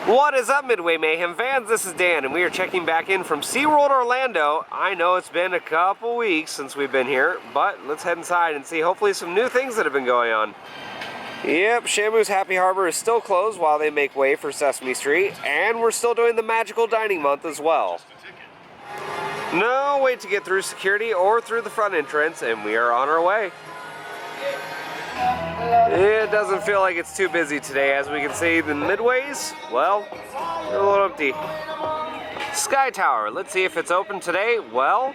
What is up, Midway Mayhem fans? This is Dan, and we are checking back in from SeaWorld Orlando. I know it's been a couple weeks since we've been here, but let's head inside and see hopefully some new things that have been going on. Yep, Shamu's Happy Harbor is still closed while they make way for Sesame Street, and we're still doing the Magical Dining Month as well. No way to get through security or through the front entrance, and we are on our way. It doesn't feel like it's too busy today. As we can see, the midways, well, they're a little empty. Sky Tower, let's see if it's open today. Well,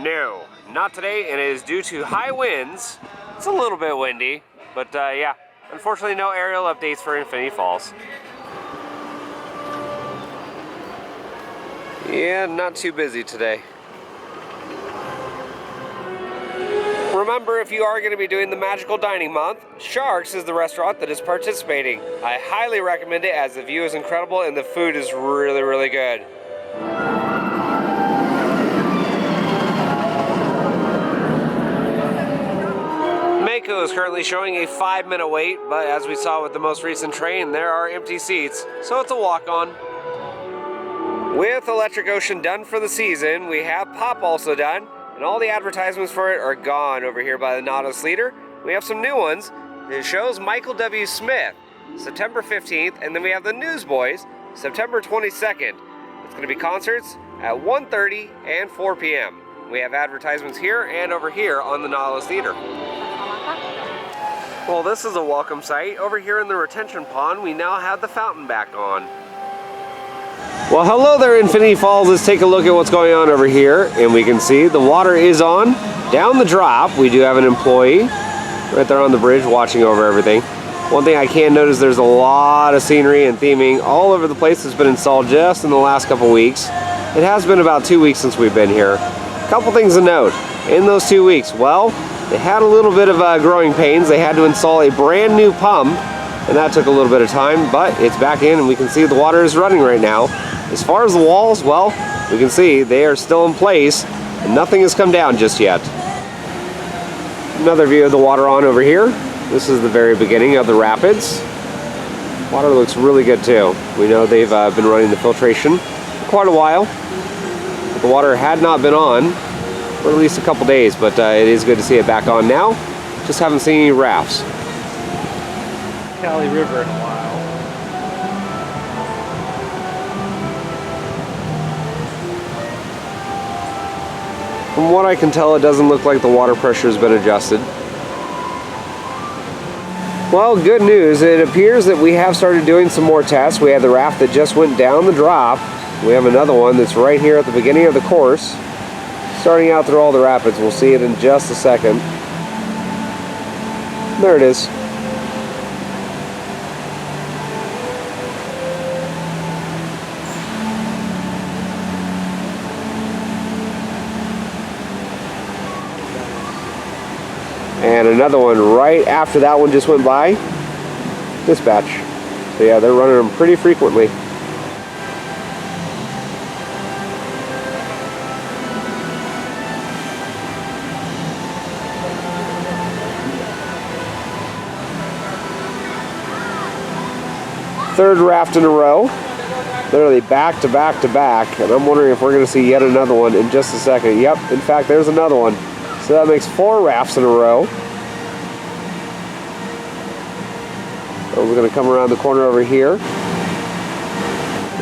no, not today, and it is due to high winds. It's a little bit windy, but yeah, unfortunately no aerial updates for Infinity Falls. Yeah, not too busy today. Remember, if you are going to be doing the Magical Dining Month, Sharks is the restaurant that is participating. I highly recommend it as the view is incredible and the food is really, really good. Mako is currently showing a 5-minute wait, but as we saw with the most recent train, there are empty seats, so it's a walk-on. With Electric Ocean done for the season, we have Pop also done. And all the advertisements for it are gone over here by the Nautilus Leader. We have some new ones. It shows Michael W. Smith, September 15th, and then we have the Newsboys, September 22nd. It's going to be concerts at 1:30 and 4 p.m. We have advertisements here and over here on the Nautilus Theater. Well, this is a welcome sight. Over here in the retention pond, we now have the fountain back on. Well, hello there, Infinity Falls. Let's take a look at what's going on over here. And we can see the water is on. Down the drop, we do have an employee right there on the bridge watching over everything. One thing I can notice, there's a lot of scenery and theming all over the place that's been installed just in the last couple weeks. It has been about 2 weeks since we've been here. A couple things to note. In those 2 weeks, well, they had a little bit of growing pains. They had to install a brand new pump, and that took a little bit of time, but it's back in and we can see the water is running right now. As far as the walls, well, we can see they are still in place and nothing has come down just yet. Another view of the water on over here. This is the very beginning of the rapids. Water looks really good too. We know they've been running the filtration for quite a while. But the water had not been on for at least a couple days, but it is good to see it back on now. Just haven't seen any rafts. Cali River in a while. From what I can tell, it doesn't look like the water pressure has been adjusted. Well, good news. It appears that we have started doing some more tests. We have the raft that just went down the drop. We have another one that's right here at the beginning of the course, starting out through all the rapids. We'll see it in just a second. There it is. And another one right after that one just went by. Dispatch. So yeah, they're running them pretty frequently. Third raft in a row. Literally back to back to back. And I'm wondering if we're going to see yet another one in just a second. Yep, in fact, there's another one. So that makes 4 rafts in a row. So we're going to come around the corner over here.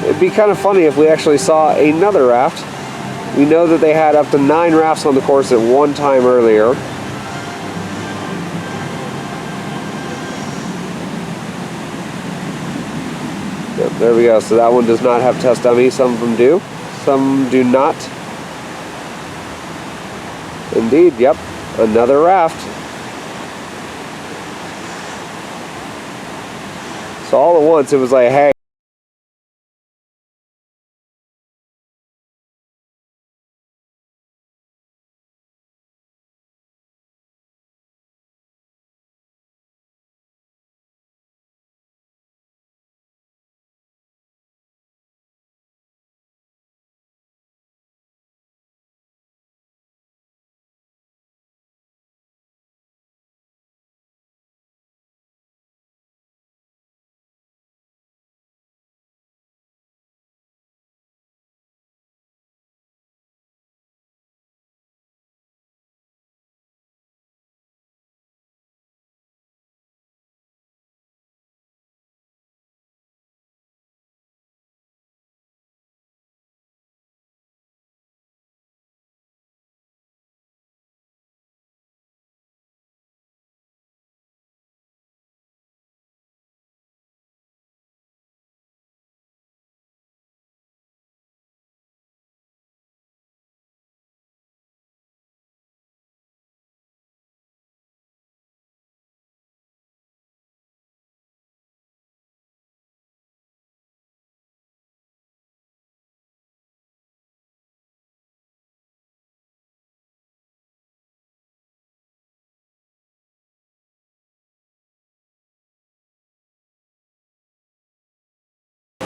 It'd be kind of funny if we actually saw another raft. We know that they had up to 9 rafts on the course at one time earlier. Yep, there we go. So that one does not have test dummies. Some of them do. Some do not. Indeed, yep, another raft. So all at once it was like, hey,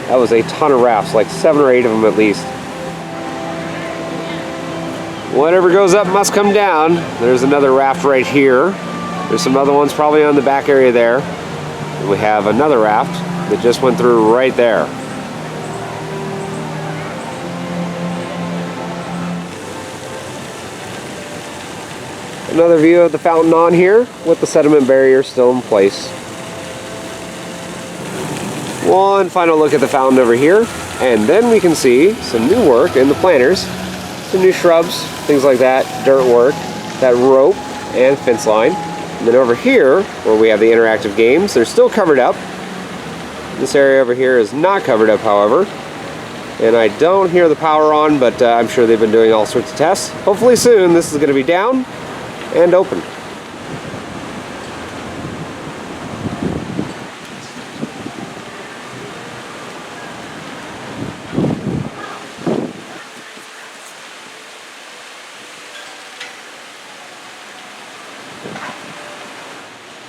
That was a ton of rafts, like 7 or 8 of them at least. Whatever goes up must come down. There's another raft right here. There's some other ones probably on the back area there. And we have another raft that just went through right there. Another view of the fountain on here with the sediment barrier still in place. One final look at the fountain over here, and then we can see some new work in the planters. Some new shrubs, things like that, dirt work, that rope and fence line. And then over here, where we have the interactive games, they're still covered up. This area over here is not covered up, however. And I don't hear the power on, but I'm sure they've been doing all sorts of tests. Hopefully soon this is going to be down and open.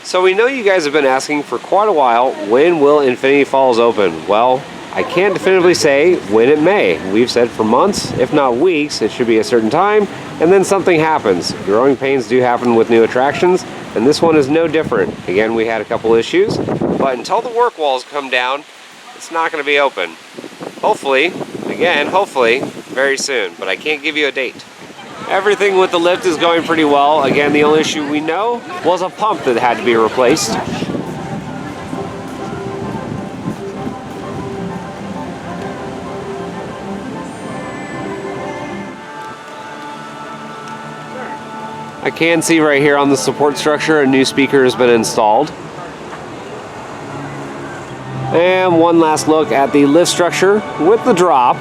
So we know you guys have been asking for quite a while, when will Infinity Falls open? Well, I can't definitively say when it may. We've said for months, if not weeks, it should be a certain time, and then something happens. Growing pains do happen with new attractions, and this one is no different. Again, we had a couple issues, but until the work walls come down, it's not going to be open. Hopefully, again, hopefully, very soon, but I can't give you a date. Everything with the lift is going pretty well. Again, the only issue we know was a pump that had to be replaced. I can see right here on the support structure a new speaker has been installed. And one last look at the lift structure with the drop.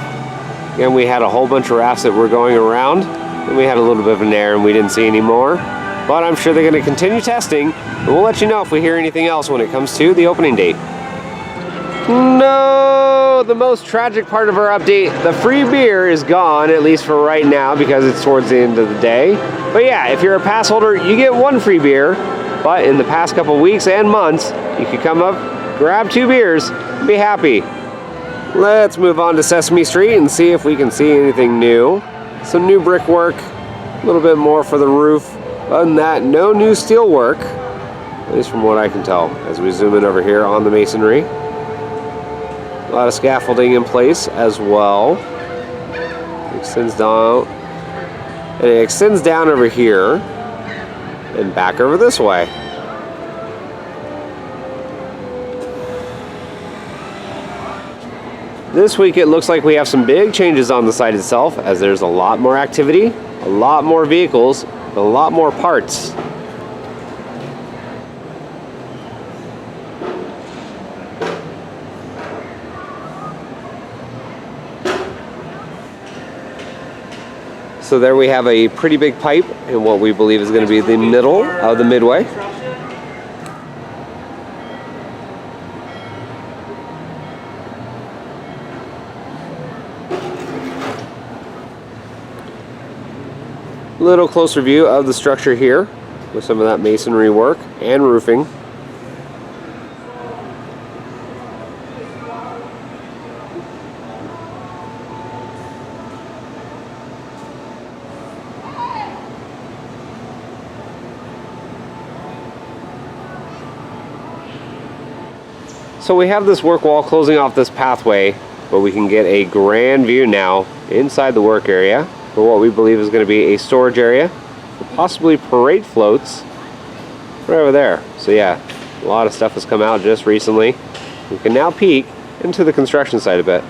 Again, we had a whole bunch of rafts that were going around, and we had a little bit of an error and we didn't see any more. But I'm sure they're going to continue testing, and we'll let you know if we hear anything else when it comes to the opening date. No, the most tragic part of our update, the free beer is gone, at least for right now, because it's towards the end of the day. But yeah, if you're a pass holder, you get 1 free beer, but in the past couple weeks and months, you could come up, grab 2 beers, and be happy. Let's move on to Sesame Street and see if we can see anything new. Some new brickwork, a little bit more for the roof. Other than that, no new steel work, at least from what I can tell, as we zoom in over here on the masonry. A lot of scaffolding in place as well. Extends down, and it extends down over here and back over this way. This week it looks like we have some big changes on the site itself, as there's a lot more activity, a lot more vehicles, a lot more parts. So there we have a pretty big pipe in what we believe is going to be the middle of the midway. Little closer view of the structure here with some of that masonry work and roofing. So we have this work wall closing off this pathway, but we can get a grand view now inside the work area for what we believe is going to be a storage area, possibly parade floats right over there. So yeah, a lot of stuff has come out just recently. We can now peek into the construction site a bit.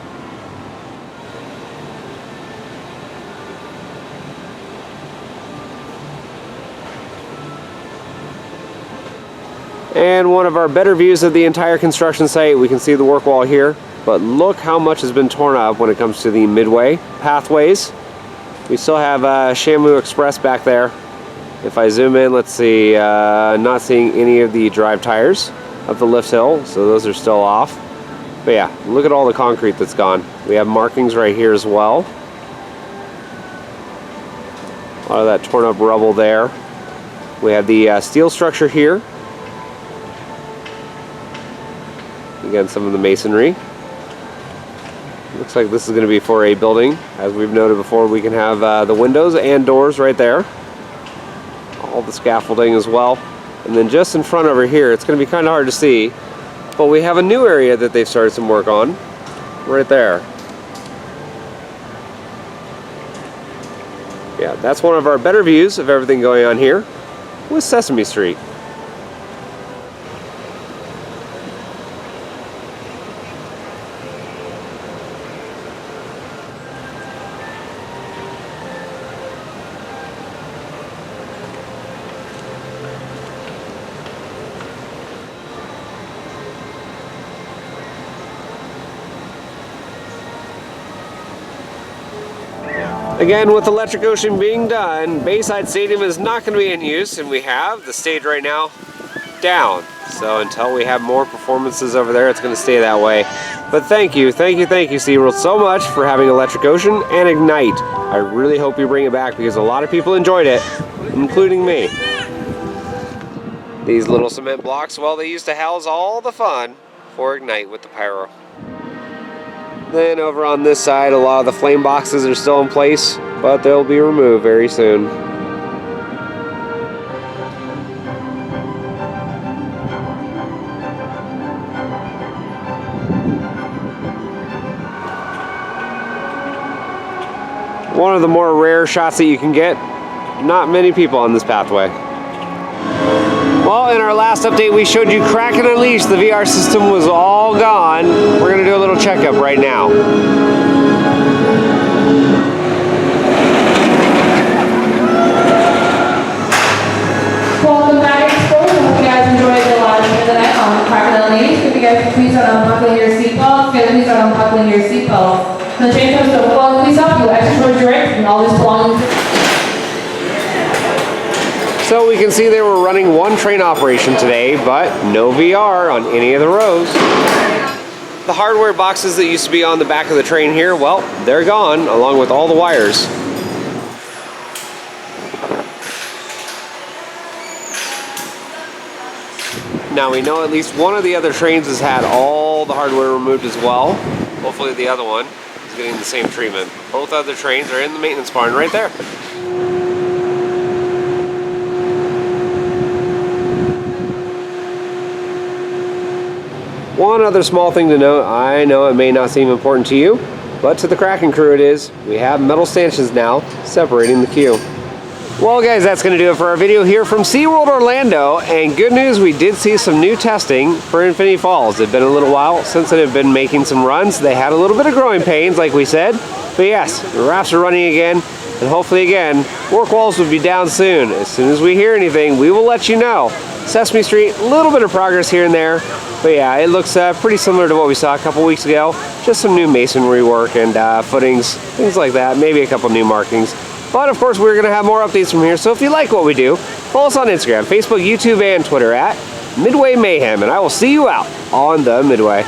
And one of our better views of the entire construction site, we can see the work wall here, but look how much has been torn up when it comes to the midway pathways. We still have Shamu Express back there. If I zoom in, let's see, not seeing any of the drive tires of the lift hill, so those are still off. But yeah, look at all the concrete that's gone. We have markings right here as well. A lot of that torn up rubble there. We have the steel structure here. Again, some of the masonry. Looks like this is going to be for a building. As we've noted before, we can have the windows and doors right there. All the scaffolding as well. And then just in front over here, it's going to be kind of hard to see, but we have a new area that they've started some work on right there. Yeah, that's one of our better views of everything going on here with Sesame Street. Again, with Electric Ocean being done, Bayside Stadium is not going to be in use, and we have the stage right now down. So until we have more performances over there, it's going to stay that way. But thank you, SeaWorld, so much for having Electric Ocean and Ignite. I really hope you bring it back because a lot of people enjoyed it, including me. These little cement blocks, well, they used to house all the fun for Ignite with the pyro. Then over on this side, a lot of the flame boxes are still in place, but they'll be removed very soon. One of the more rare shots that you can get. Not many people on this pathway. Well, in our last update, we showed you Kraken Unleashed. The VR system was all gone. We're going to do a little checkup right now. Welcome back, explorers. I hope you guys enjoyed the live stream tonight on Kraken Unleashed. If you guys could please start unbuckling your seatbelts, please start unbuckling your seatbelts. The train comes to a full please help you exit your drinks and all this belongings. So we can see they were running one train operation today, but no VR on any of the rows. The hardware boxes that used to be on the back of the train here, well, they're gone, along with all the wires. Now we know at least one of the other trains has had all the hardware removed as well. Hopefully the other one is getting the same treatment. Both other trains are in the maintenance barn right there. One other small thing to note, I know it may not seem important to you, but to the Kraken crew it is. We have metal stanchions now separating the queue. Well guys, that's going to do it for our video here from SeaWorld Orlando, and good news, we did see some new testing for Infinity Falls. It's been a little while since it had been making some runs. They had a little bit of growing pains like we said, but yes, the rafts are running again, and hopefully again, work walls will be down soon. As soon as we hear anything, we will let you know. Sesame Street, a little bit of progress here and there, but yeah, it looks pretty similar to what we saw a couple weeks ago. Just some new masonry work and footings, things like that, maybe a couple new markings. But of course, we're going to have more updates from here, so if you like what we do, follow us on Instagram, Facebook, YouTube, and Twitter at Midway Mayhem, and I will see you out on the Midway.